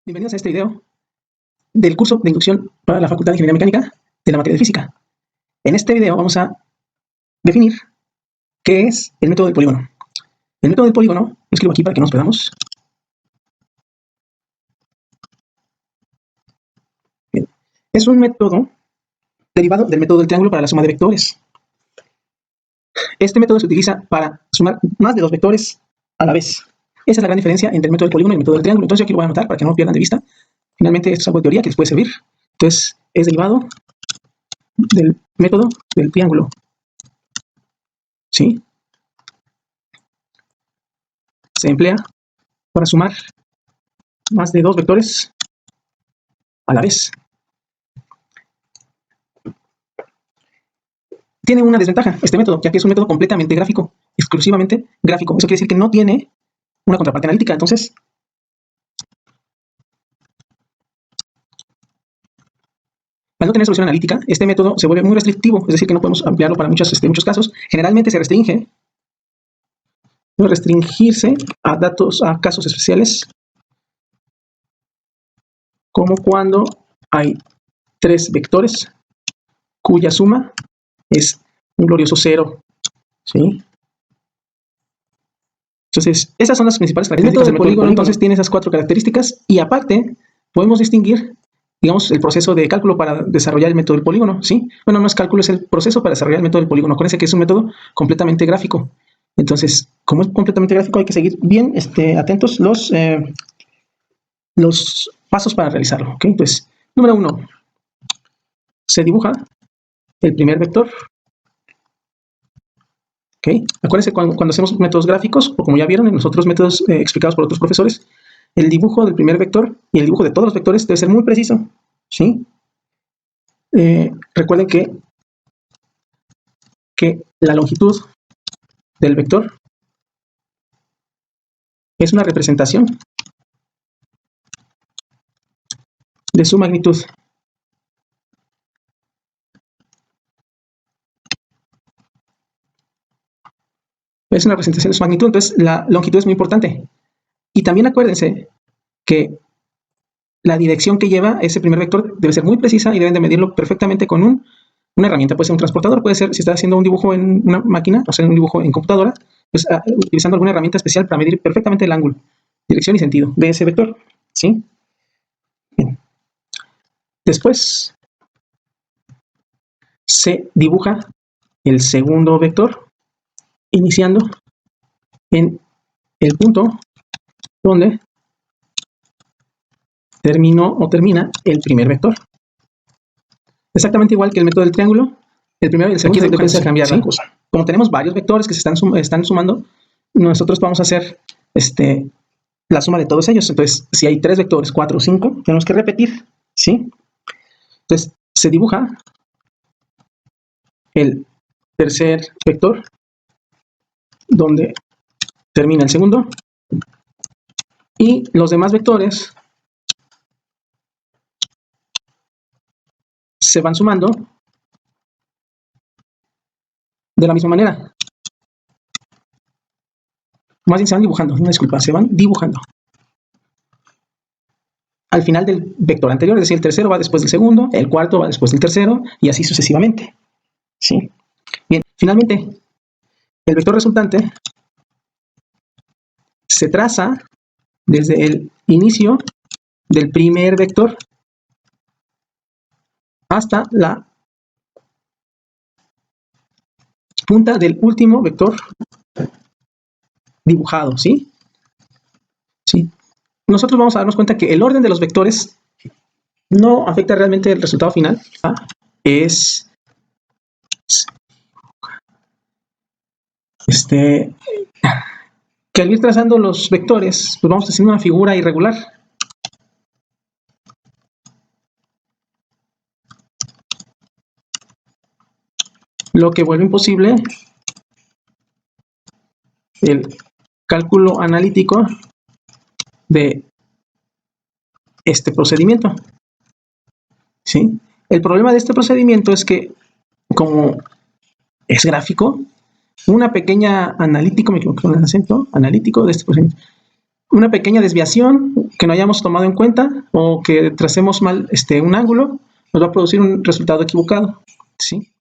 Bienvenidos a este video del curso de inducción para la Facultad de Ingeniería Mecánica de la materia de Física. En este video vamos a definir qué es el método del polígono. El método del polígono, lo escribo aquí para que no nos perdamos. Bien. Es un método derivado del método del triángulo para la suma de vectores. Este método se utiliza para sumar más de dos vectores a la vez. Esa es la gran diferencia entre el método del polígono y el método del triángulo. Entonces yo aquí lo voy a anotar para que no lo pierdan de vista. Finalmente esto es algo de teoría que les puede servir. Entonces es derivado del método del triángulo. ¿Sí? Se emplea para sumar más de dos vectores a la vez. Tiene una desventaja este método, ya que es un método completamente gráfico, exclusivamente gráfico. Eso quiere decir que no tiene una contraparte analítica. Entonces, al no tener solución analítica, este método se vuelve muy restrictivo, es decir, que no podemos ampliarlo para muchos casos. Generalmente se restringe, puede restringirse a casos especiales, como cuando hay tres vectores cuya suma es un glorioso cero. ¿Sí? Entonces, esas son las principales características del polígono. Entonces, tiene esas cuatro características y aparte podemos distinguir, digamos, el proceso de cálculo para desarrollar el método del polígono, ¿sí? Bueno, no es cálculo, es el proceso para desarrollar el método del polígono. Acuérdense que es un método completamente gráfico. Entonces, como es completamente gráfico, hay que seguir bien atentos los pasos para realizarlo, ¿ok? Entonces, número 1, se dibuja el primer vector. ¿Okay? Acuérdense cuando hacemos métodos gráficos, o como ya vieron en los otros métodos explicados por otros profesores, el dibujo del primer vector y el dibujo de todos los vectores debe ser muy preciso, ¿sí? Recuerden que la longitud del vector es una representación de su magnitud. Es una representación de su magnitud, entonces la longitud es muy importante. Y también acuérdense que la dirección que lleva ese primer vector debe ser muy precisa y deben de medirlo perfectamente con una herramienta. Puede ser un transportador, puede ser, si está haciendo un dibujo en una máquina, o sea, un dibujo en computadora, pues utilizando alguna herramienta especial para medir perfectamente el ángulo, dirección y sentido de ese vector, ¿sí? Bien. Después se dibuja el segundo vector, iniciando en el punto donde termina el primer vector. Exactamente igual que el método del triángulo, el primero y el segundo deben cambiar la cosa. Como tenemos varios vectores que se están sumando, nosotros vamos a hacer la suma de todos ellos. Entonces, si hay 3 vectores, 4 o 5, tenemos que repetir, ¿sí? Entonces, se dibuja el tercer vector, donde termina el segundo, y los demás vectores se van sumando de la misma manera. Más bien se van dibujando, no disculpa, se van dibujando al final del vector anterior, es decir, el tercero va después del segundo, el cuarto va después del tercero, y así sucesivamente, ¿sí? Bien, finalmente, el vector resultante se traza desde el inicio del primer vector hasta la punta del último vector dibujado, ¿sí? ¿Sí? Nosotros vamos a darnos cuenta que el orden de los vectores no afecta realmente el resultado final. Es que al ir trazando los vectores, pues vamos haciendo una figura irregular. Lo que vuelve imposible el cálculo analítico de este procedimiento, ¿sí? El problema de este procedimiento es que, como es gráfico, una pequeña analítico, me equivoqué con el acento, analítico de este procedimiento, una pequeña desviación que no hayamos tomado en cuenta o que tracemos mal un ángulo nos va a producir un resultado equivocado, ¿sí?